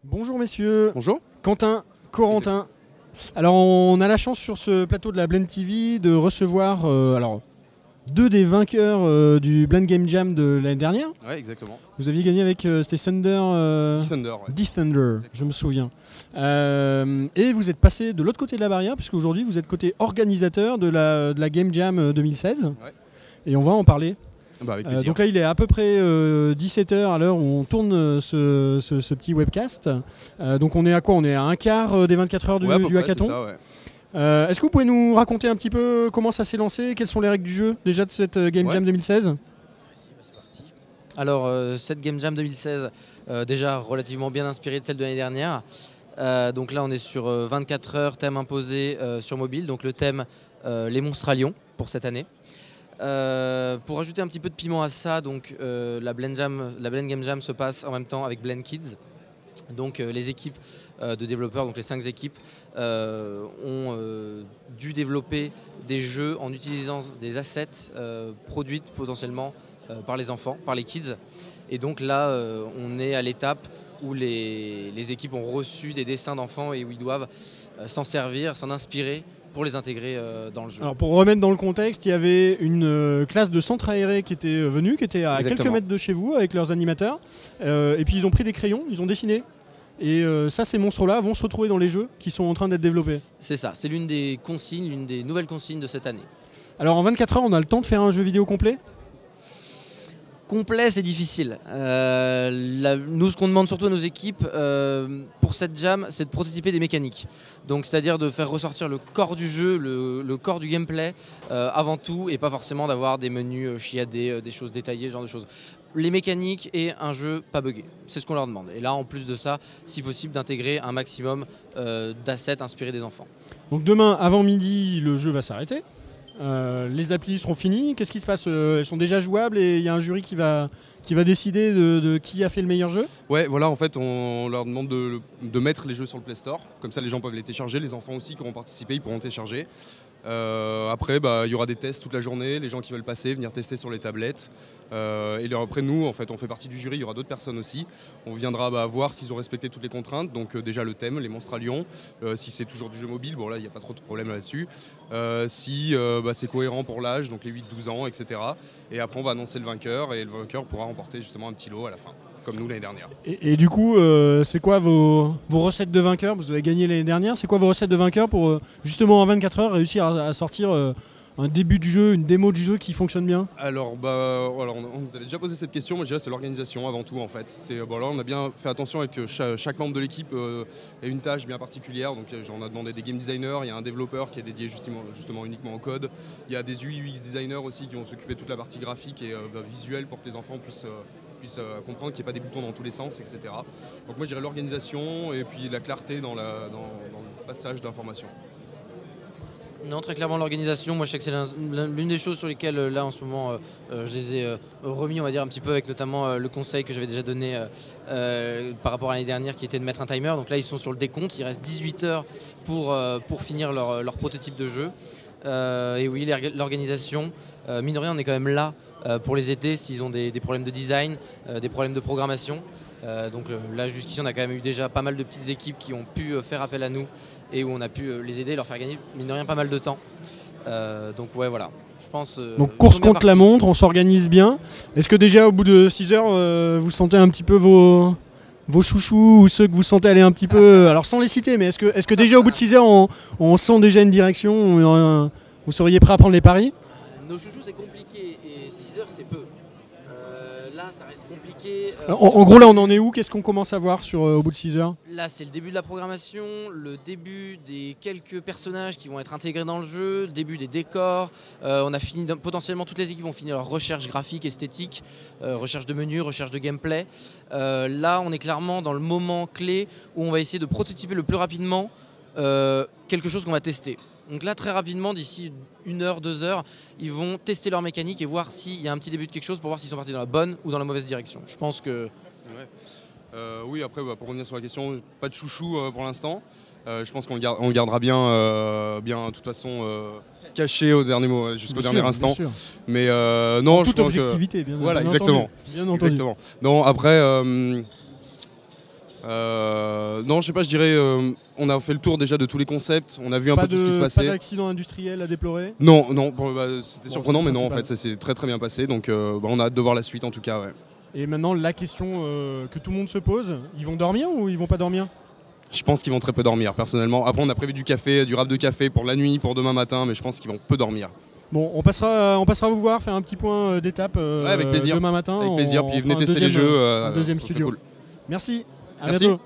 Bonjour messieurs. Bonjour. Quentin, Corentin. Alors on a la chance sur ce plateau de la Blend TV de recevoir deux des vainqueurs du Blend Game Jam de l'année dernière. Ouais, exactement. Vous aviez gagné avec c'était Thunder. Thunder, ouais. Thunder, je me souviens. Et vous êtes passé de l'autre côté de la barrière puisque aujourd'hui vous êtes côté organisateur de la Game Jam 2016. Ouais. Et on va en parler. Bah, avec plaisir. Donc là il est à peu près 17h à l'heure où on tourne ce petit webcast. Donc on est à quoi? On est à un quart des 24 heures du hackathon. Ça, ouais. Est-ce que vous pouvez nous raconter un petit peu comment ça s'est lancé? Quelles sont les règles du jeu déjà de cette Game Jam 2016? Alors cette Game Jam 2016 déjà relativement bien inspirée de celle de l'année dernière. Donc là on est sur 24 heures, thème imposé sur mobile. Donc le thème les monstres à Lyon pour cette année. Pour ajouter un petit peu de piment à ça, donc la Blend Game Jam se passe en même temps avec Blend Kids. Donc les équipes de développeurs, donc les 5 équipes, ont dû développer des jeux en utilisant des assets produits potentiellement par les enfants, par les kids. Et donc là, on est à l'étape où les équipes ont reçu des dessins d'enfants et où ils doivent s'en servir, s'en inspirer pour les intégrer dans le jeu. Alors pour remettre dans le contexte, il y avait une classe de centre aéré qui était venue, qui était à Exactement. Quelques mètres de chez vous avec leurs animateurs. Et puis ils ont pris des crayons, ils ont dessiné. Et ça, ces monstres-là vont se retrouver dans les jeux qui sont en train d'être développés. C'est ça, c'est l'une des consignes, l'une des nouvelles consignes de cette année. Alors en 24 heures, on a le temps de faire un jeu vidéo complet? Complet, c'est difficile. Nous, ce qu'on demande surtout à nos équipes pour cette jam, c'est de prototyper des mécaniques. Donc, c'est-à-dire de faire ressortir le corps du jeu, le corps du gameplay avant tout, et pas forcément d'avoir des menus chiadés, des choses détaillées, ce genre de choses. Les mécaniques et un jeu pas buggé, c'est ce qu'on leur demande. Et là, en plus de ça, si possible, d'intégrer un maximum d'assets inspirés des enfants. Donc demain, avant midi, le jeu va s'arrêter. Les applis seront finies. Qu'est-ce qui se passe? Elles sont déjà jouables et il y a un jury qui va décider de qui a fait le meilleur jeu? Ouais, voilà, en fait, on leur demande de mettre les jeux sur le Play Store. Comme ça, les gens peuvent les télécharger. Les enfants aussi qui auront participé, ils pourront télécharger. Après, il y aura des tests toute la journée. Les gens qui veulent passer, venir tester sur les tablettes. Et après, nous, en fait, on fait partie du jury. Il y aura d'autres personnes aussi. On viendra voir s'ils ont respecté toutes les contraintes. Donc déjà le thème, les monstres à Lyon. Si c'est toujours du jeu mobile, bon là, il n'y a pas trop de problème là-dessus. Si c'est cohérent pour l'âge, donc les 8-12 ans, etc. Et après, on va annoncer le vainqueur. Et le vainqueur pourra remporter justement un petit lot à la fin, comme nous l'année dernière. Et du coup, c'est quoi vos recettes de vainqueurs? Vous avez gagné l'année dernière. C'est quoi vos recettes de vainqueurs pour justement en 24 heures réussir à sortir un début du jeu, une démo du jeu qui fonctionne bien? Alors, on vous avait déjà posé cette question. Moi, je dirais c'est l'organisation avant tout en fait. Là, on a bien fait attention avec que chaque membre de l'équipe ait une tâche bien particulière. Donc, on a demandé des game designers. Il y a un développeur qui est dédié justement uniquement au code. Il y a des UI UX designers aussi qui vont s'occuper de toute la partie graphique et visuelle pour que les enfants puissent comprendre qu'il n'y a pas des boutons dans tous les sens, etc. Donc moi je dirais l'organisation et puis la clarté dans le passage d'informations. Non, très clairement l'organisation, moi je sais que c'est l'une des choses sur lesquelles là en ce moment je les ai remis, on va dire un petit peu avec notamment le conseil que j'avais déjà donné par rapport à l'année dernière qui était de mettre un timer. Donc là ils sont sur le décompte, il reste 18 heures pour finir leur prototype de jeu. Et oui, l'organisation, mine de rien on est quand même là pour les aider s'ils ont des problèmes de design, des problèmes de programmation. Donc là jusqu'ici on a quand même eu déjà pas mal de petites équipes qui ont pu faire appel à nous et où on a pu les aider, leur faire gagner mine de rien pas mal de temps. Donc ouais voilà, je pense... Donc course contre la montre, on s'organise bien. Est-ce que déjà au bout de 6 heures, vous sentez un petit peu vos chouchous ou ceux que vous sentez aller un petit peu... Alors sans les citer, mais est-ce que déjà au bout de 6 heures, on sent déjà une direction, vous seriez prêt à prendre les paris? Nos chouchous c'est compliqué et 6 heures c'est peu. Là ça reste compliqué. En gros là on en est où? Qu'est-ce qu'on commence à voir au bout de 6 heures? Là c'est le début de la programmation, le début des quelques personnages qui vont être intégrés dans le jeu, le début des décors. On a fini, potentiellement toutes les équipes vont finir leur recherche graphique, esthétique, recherche de menus, recherche de gameplay. Là on est clairement dans le moment clé où on va essayer de prototyper le plus rapidement quelque chose qu'on va tester. Donc là, très rapidement, d'ici 1 heure, 2 heures, ils vont tester leur mécanique et voir s'il y a un petit début de quelque chose pour voir s'ils sont partis dans la bonne ou dans la mauvaise direction. Je pense que... Ouais. Oui, après, pour revenir sur la question, pas de chouchou pour l'instant. Je pense qu'on le gardera bien, de toute façon, caché au dernier mot, jusqu'au dernier instant. Mais non, en toute je pense objectivité, bien voilà, bien exactement. Entendu. Bien entendu. Exactement. Non, après... Non, je sais pas, je dirais, on a fait le tour déjà de tous les concepts, on a vu un peu tout ce qui se Pas passait. d'accident industriel à déplorer? Non, c'était Bon, surprenant, c'est mais non, en principal. fait, ça s'est très très bien passé, donc on a hâte de voir la suite en tout cas. Ouais. Et maintenant, la question que tout le monde se pose, ils vont dormir ou ils vont pas dormir? Je pense qu'ils vont très peu dormir, personnellement. Après, on a prévu du rap de café pour la nuit, pour demain matin, mais je pense qu'ils vont peu dormir. Bon, on passera vous voir, faire un petit point d'étape Ouais, avec plaisir. demain matin. Avec plaisir, On puis fera venez un tester les jeux, un deuxième ça serait studio. cool. Merci, à Merci. bientôt.